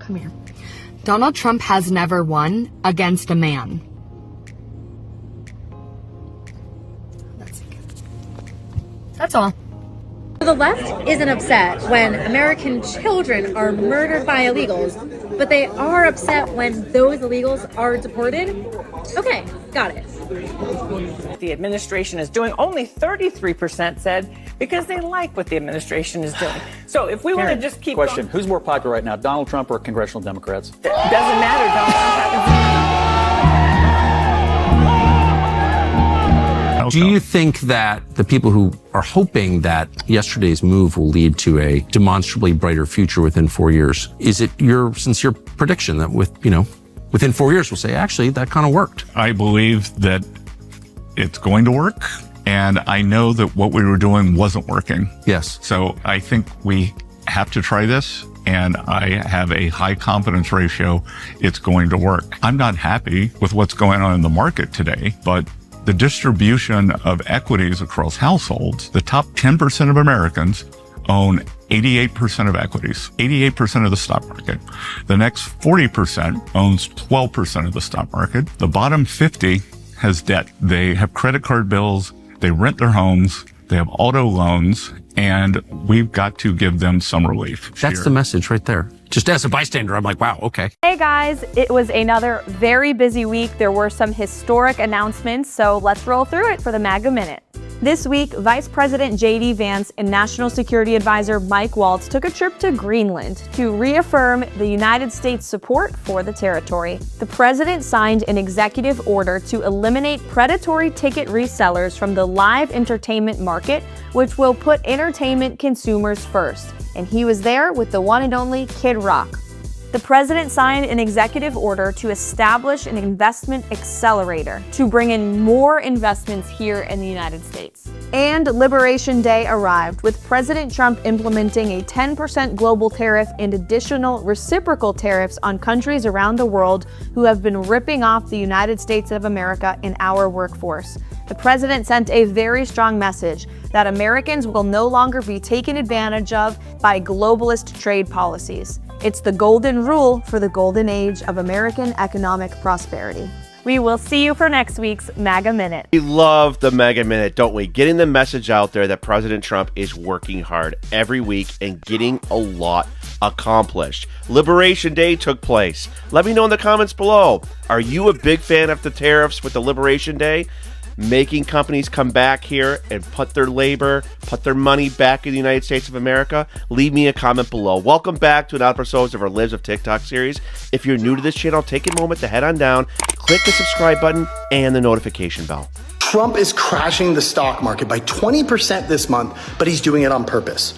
Come here. Donald Trump has never won against a man. That's all. The left isn't upset when American children are murdered by illegals, but they are upset when those illegals are deported? Okay, got it. The administration is doing, only 33% said because they like what the administration is doing. So if we want to just keep question, going, who's more popular right now, Donald Trump or congressional Democrats? Doesn't matter. Donald Trump happens. Do you think that the people who are hoping that yesterday's move will lead to a demonstrably brighter future within 4 years, is it your sincere prediction that within 4 years we'll say, actually, that kind of worked? I believe that it's going to work, and I know that what we were doing wasn't working. Yes. So I think we have to try this, and I have a high confidence ratio it's going to work. I'm not happy with what's going on in the market today, but the distribution of equities across households, the top 10% of Americans own 88% of equities, 88% of the stock market. The next 40% owns 12% of the stock market. The bottom 50 has debt. They have credit card bills, they rent their homes, they have auto loans, and we've got to give them some relief. That's the message right there. Just as a bystander, I'm like, wow, okay. Hey guys, it was another very busy week. There were some historic announcements, so let's roll through it for the MAGA Minute. This week, Vice President J.D. Vance and National Security Advisor Mike Waltz took a trip to Greenland to reaffirm the United States' support for the territory. The president signed an executive order to eliminate predatory ticket resellers from the live entertainment market, which will put entertainment consumers first. And he was there with the one and only Kid Rock. The president signed an executive order to establish an investment accelerator to bring in more investments here in the United States. And Liberation Day arrived, with President Trump implementing a 10% global tariff and additional reciprocal tariffs on countries around the world who have been ripping off the United States of America and our workforce. The president sent a very strong message that Americans will no longer be taken advantage of by globalist trade policies. It's the golden rule for the golden age of American economic prosperity. We will see you for next week's MAGA Minute. We love the MAGA Minute, don't we? Getting the message out there that President Trump is working hard every week and getting a lot accomplished. Liberation Day took place. Let me know in the comments below. Are you a big fan of the tariffs with the Liberation Day? Making companies come back here and put their labor, put their money back in the United States of America? Leave me a comment below. Welcome back to another episode of our Lives of TikTok series. If you're new to this channel, take a moment to head on down, click the subscribe button and the notification bell. Trump is crashing the stock market by 20% this month, but he's doing it on purpose.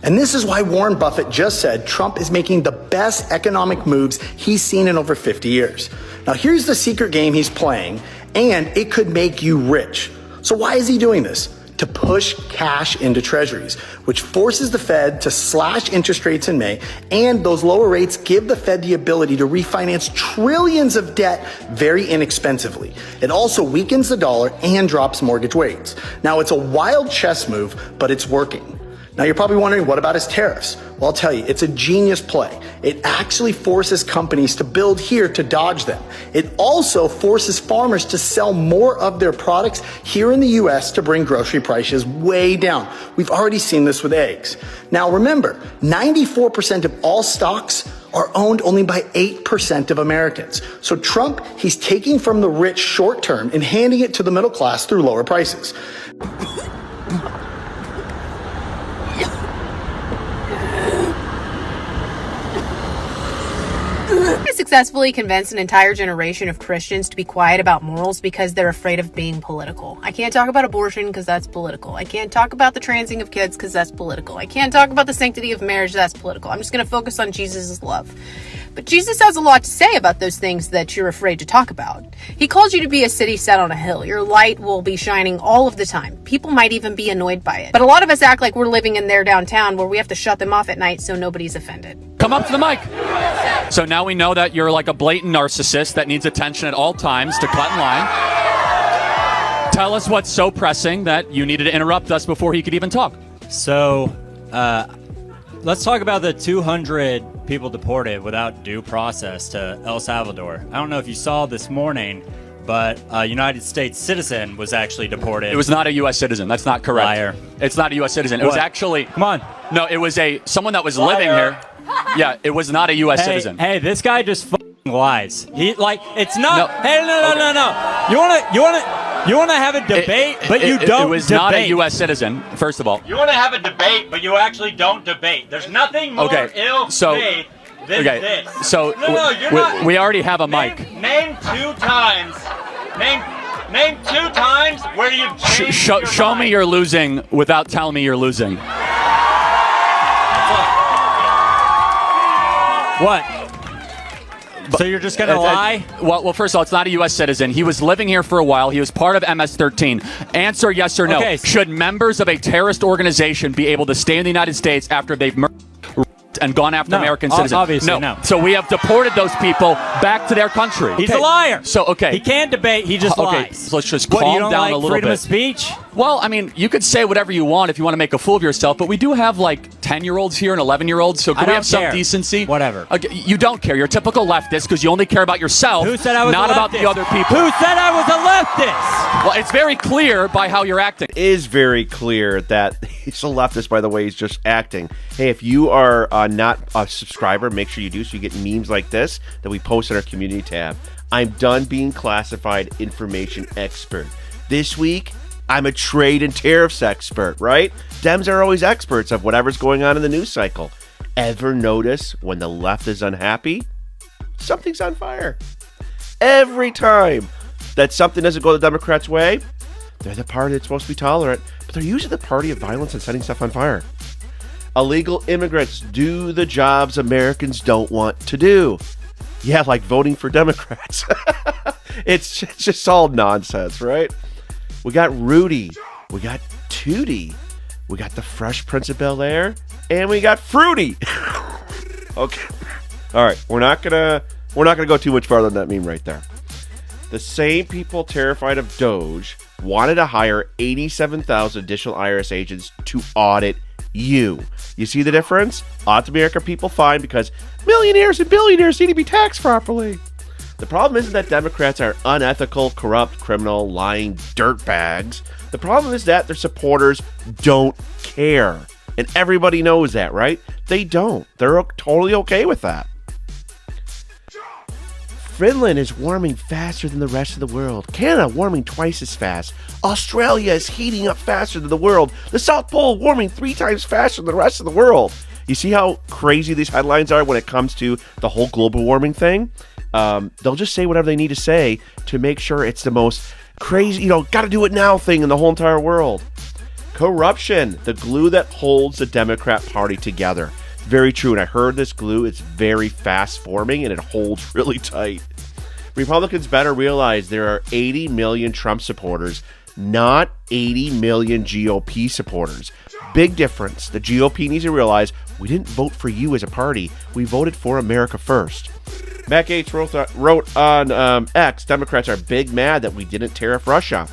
And this is why Warren Buffett just said Trump is making the best economic moves he's seen in over 50 years. Now, here's the secret game he's playing, and it could make you rich. So why is he doing this? To push cash into treasuries, which forces the Fed to slash interest rates in May, and those lower rates give the Fed the ability to refinance trillions of debt very inexpensively. It also weakens the dollar and drops mortgage rates. Now, it's a wild chess move, but it's working. Now, you're probably wondering, what about his tariffs? Well, I'll tell you, it's a genius play. It actually forces companies to build here to dodge them. It also forces farmers to sell more of their products here in the US to bring grocery prices way down. We've already seen this with eggs. Now, remember, 94% of all stocks are owned only by 8% of Americans. So Trump, he's taking from the rich short term and handing it to the middle class through lower prices. I successfully convinced an entire generation of Christians to be quiet about morals because they're afraid of being political. I can't talk about abortion because that's political. I can't talk about the transing of kids because that's political. I can't talk about the sanctity of marriage, that's political. I'm just going to focus on Jesus' love. But Jesus has a lot to say about those things that you're afraid to talk about. He calls you to be a city set on a hill. Your light will be shining all of the time. People might even be annoyed by it. But a lot of us act like we're living in their downtown where we have to shut them off at night so nobody's offended. Come up to the mic. So now we know that you're like a blatant narcissist that needs attention at all times to cut in line. Tell us what's so pressing that you needed to interrupt us before he could even talk. So, let's talk about the 200 people deported without due process to El Salvador. I don't know if you saw this morning, but a United States citizen was actually deported. It was not a U.S. citizen. That's not correct. Liar. It's not a U.S. citizen. It was actually... Come on. No, it was someone that was living here. Yeah, it was not a U.S. citizen. Hey, this guy just lies. It's not... No. Hey, no. You wanna have a debate, but you don't It was debate. not a U.S. citizen, first of all. You want to have a debate, but you actually don't debate. There's nothing more ill-faith than this. So you're not. we already have a mic. Name 2 times. Name 2 times where you've changed Show me you're losing without telling me you're losing. What? So you're just going to lie? Well, first of all, it's not a U.S. citizen. He was living here for a while. He was part of MS-13. Answer yes or no. Okay. Should members of a terrorist organization be able to stay in the United States after they've murdered and gone after American citizens? Obviously, no. So we have deported those people back to their country. He's a liar. So, okay. He can't debate. He just lies. So let's just What, calm you don't down like a little freedom bit. of speech? Well, I mean, you could say whatever you want if you want to make a fool of yourself, but we do have like 10-year-olds here and 11-year-olds, so can we have some decency? Whatever. Okay, you don't care. You're a typical leftist because you only care about yourself, Who said I was not a about the leftist? other people. Who said I was a leftist? Well, it's very clear by how you're acting. It is very clear that he's a leftist by the way he's just acting. Hey, if you are not a subscriber, make sure you do so you get memes like this that we post in our community tab. I'm done being classified information expert. This week, I'm a trade and tariffs expert, right? Dems are always experts of whatever's going on in the news cycle. Ever notice when the left is unhappy? Something's on fire. Every time that something doesn't go the Democrats' way, they're the party that's supposed to be tolerant, but they're usually the party of violence and setting stuff on fire. Illegal immigrants do the jobs Americans don't want to do. Yeah, like voting for Democrats. It's just all nonsense, right? We got Rudy, we got Tootie, we got the Fresh Prince of Bel-Air, and we got Fruity. Okay, all right, we're not gonna go too much farther than that meme right there. The same people terrified of Doge wanted to hire 87,000 additional IRS agents to audit you. You see the difference? Audit America people fine because millionaires and billionaires need to be taxed properly. The problem isn't that Democrats are unethical, corrupt, criminal, lying dirtbags. The problem is that their supporters don't care. And everybody knows that, right? They don't. They're totally okay with that. Finland is warming faster than the rest of the world. Canada warming twice as fast. Australia is heating up faster than the world. The South Pole warming 3 times faster than the rest of the world. You see how crazy these headlines are when it comes to the whole global warming thing? They'll just say whatever they need to say to make sure it's the most crazy, gotta do it now thing in the whole entire world. Corruption, the glue that holds the Democrat Party together. Very true, and I heard this glue, it's very fast forming and it holds really tight. Republicans better realize there are 80 million Trump supporters, not 80 million GOP supporters. Big difference. The GOP needs to realize we didn't vote for you as a party. We voted for America first. Matt Gaetz wrote on X, Democrats are big mad that we didn't tariff Russia.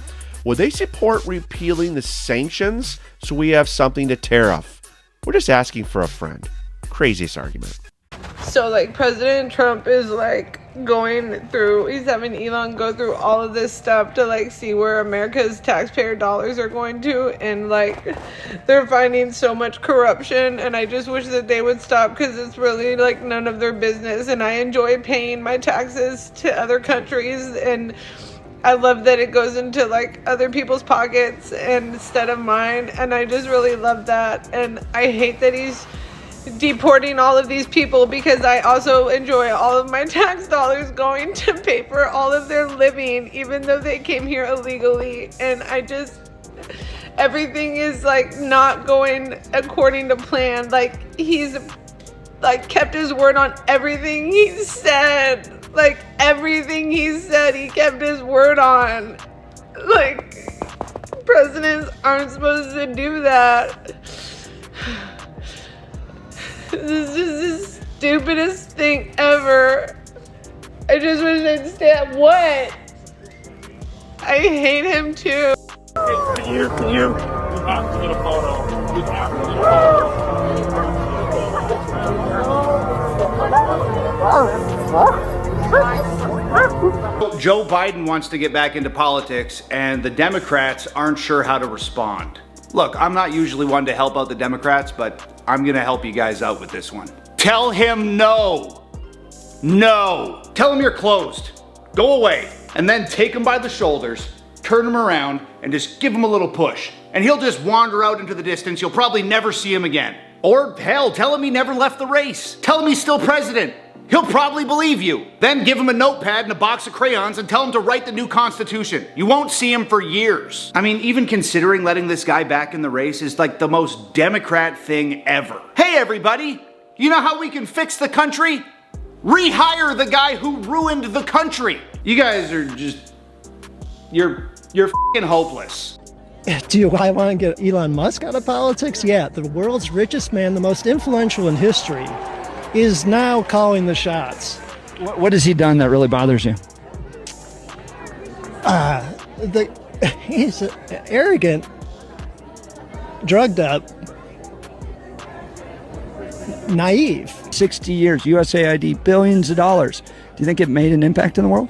Would they support repealing the sanctions so we have something to tariff? We're just asking for a friend. Craziest argument. So, President Trump is, he's having Elon go through all of this stuff to, see where America's taxpayer dollars are going to, and, they're finding so much corruption, and I just wish that they would stop, because it's really, none of their business, and I enjoy paying my taxes to other countries, and I love that it goes into, other people's pockets instead of mine, and I just really love that, and I hate that he's deporting all of these people, because I also enjoy all of my tax dollars going to pay for all of their living, even though they came here illegally, and everything is not going according to plan. He's kept his word on everything he said. Everything he said, he kept his word on. Presidents aren't supposed to do that. This is the stupidest thing ever. I just wish I'd stay at what? I hate him too. Can you get a photo? Joe Biden wants to get back into politics, and the Democrats aren't sure how to respond. Look, I'm not usually one to help out the Democrats, but I'm gonna help you guys out with this one. Tell him no. No. Tell him you're closed. Go away. And then take him by the shoulders, turn him around, and just give him a little push. And he'll just wander out into the distance. You'll probably never see him again. Or hell, tell him he never left the race. Tell him he's still president. He'll probably believe you. Then give him a notepad and a box of crayons and tell him to write the new Constitution. You won't see him for years. I mean, even considering letting this guy back in the race is like the most Democrat thing ever. Hey everybody, you know how we can fix the country? Rehire the guy who ruined the country. You guys are just, you're f***ing hopeless. Do I want to get Elon Musk out of politics? Yeah, the world's richest man, the most influential in history, is now calling the shots. What has he done that really bothers you? He's arrogant, drugged up, naive. 60 years, USAID, billions of dollars. Do you think it made an impact in the world?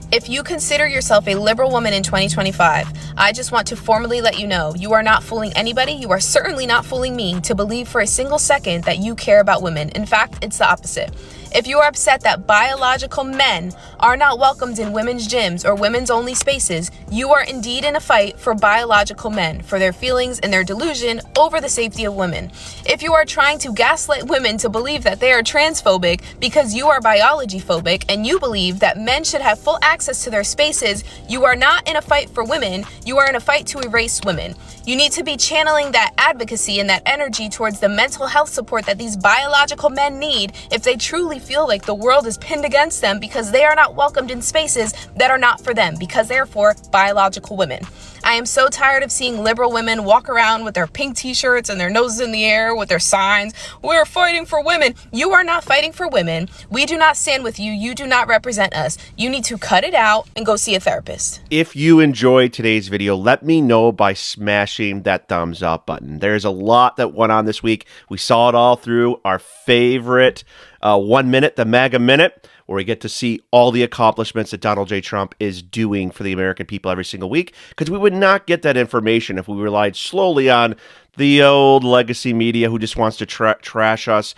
If you consider yourself a liberal woman in 2025, I just want to formally let you know you are not fooling anybody. You are certainly not fooling me to believe for a single second that you care about women. In fact, it's the opposite. If you are upset that biological men are not welcomed in women's gyms or women's only spaces, you are indeed in a fight for biological men, for their feelings and their delusion over the safety of women. If you are trying to gaslight women to believe that they are transphobic because you are biology phobic and you believe that men should have full access to their spaces, you are not in a fight for women, you are in a fight to erase women. You need to be channeling that advocacy and that energy towards the mental health support that these biological men need if they truly feel like the world is pinned against them because they are not welcomed in spaces that are not for them, because they're for biological women. I am so tired of seeing liberal women walk around with their pink t-shirts and their noses in the air with their signs. We're fighting for women. You are not fighting for women. We do not stand with you. You do not represent us. You need to cut it out and go see a therapist. If you enjoyed today's video, let me know by smashing that thumbs up button. There's a lot that went on this week. We saw it all through our favorite 1 minute, the MAGA Minute, where we get to see all the accomplishments that Donald J. Trump is doing for the American people every single week, because we would not get that information if we relied slowly on the old legacy media who just wants to trash us,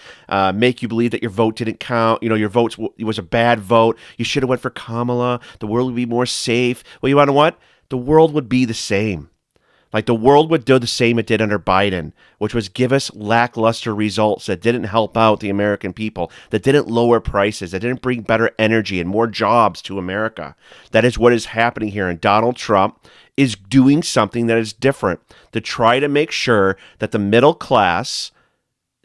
make you believe that your vote didn't count, your vote was a bad vote, you should have went for Kamala, the world would be more safe. Well, you want to know what? The world would be the same. Like, the world would do the same it did under Biden, which was give us lackluster results that didn't help out the American people, that didn't lower prices, that didn't bring better energy and more jobs to America. That is what is happening here. And Donald Trump is doing something that is different to try to make sure that the middle class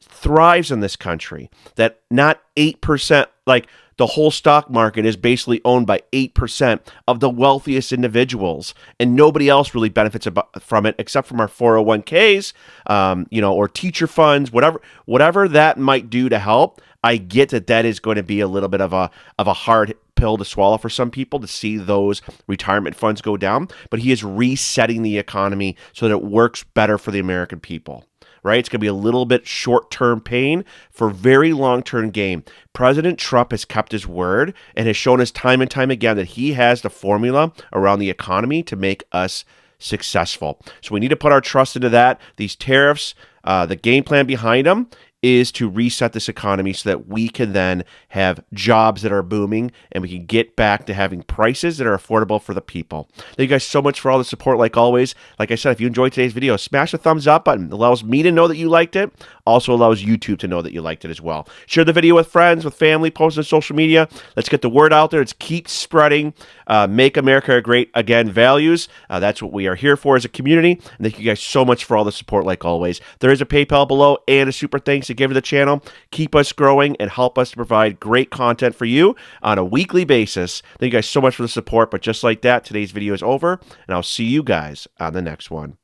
thrives in this country, that not 8%, like the whole stock market is basically owned by 8% of the wealthiest individuals, and nobody else really benefits from it except from our 401ks, or teacher funds, whatever that might do to help. I get that is going to be a little bit of a hard pill to swallow for some people to see those retirement funds go down, but he is resetting the economy so that it works better for the American people. Right? It's going to be a little bit short-term pain for very long-term gain. President Trump has kept his word and has shown us time and time again that he has the formula around the economy to make us successful. So we need to put our trust into that. These tariffs, the game plan behind them is to reset this economy so that we can then have jobs that are booming and we can get back to having prices that are affordable for the people. Thank you guys so much for all the support, like always. Like I said, if you enjoyed today's video, smash the thumbs up button. It allows me to know that you liked it. Also allows YouTube to know that you liked it as well. Share the video with friends, with family, post on social media. Let's get the word out there. Let's keep spreading Make America Great Again values. That's what we are here for as a community. And thank you guys so much for all the support, like always. There is a PayPal below and a super thanks to give to the channel. Keep us growing and help us to provide great content for you on a weekly basis. Thank you guys so much for the support. But just like that, today's video is over, and I'll see you guys on the next one.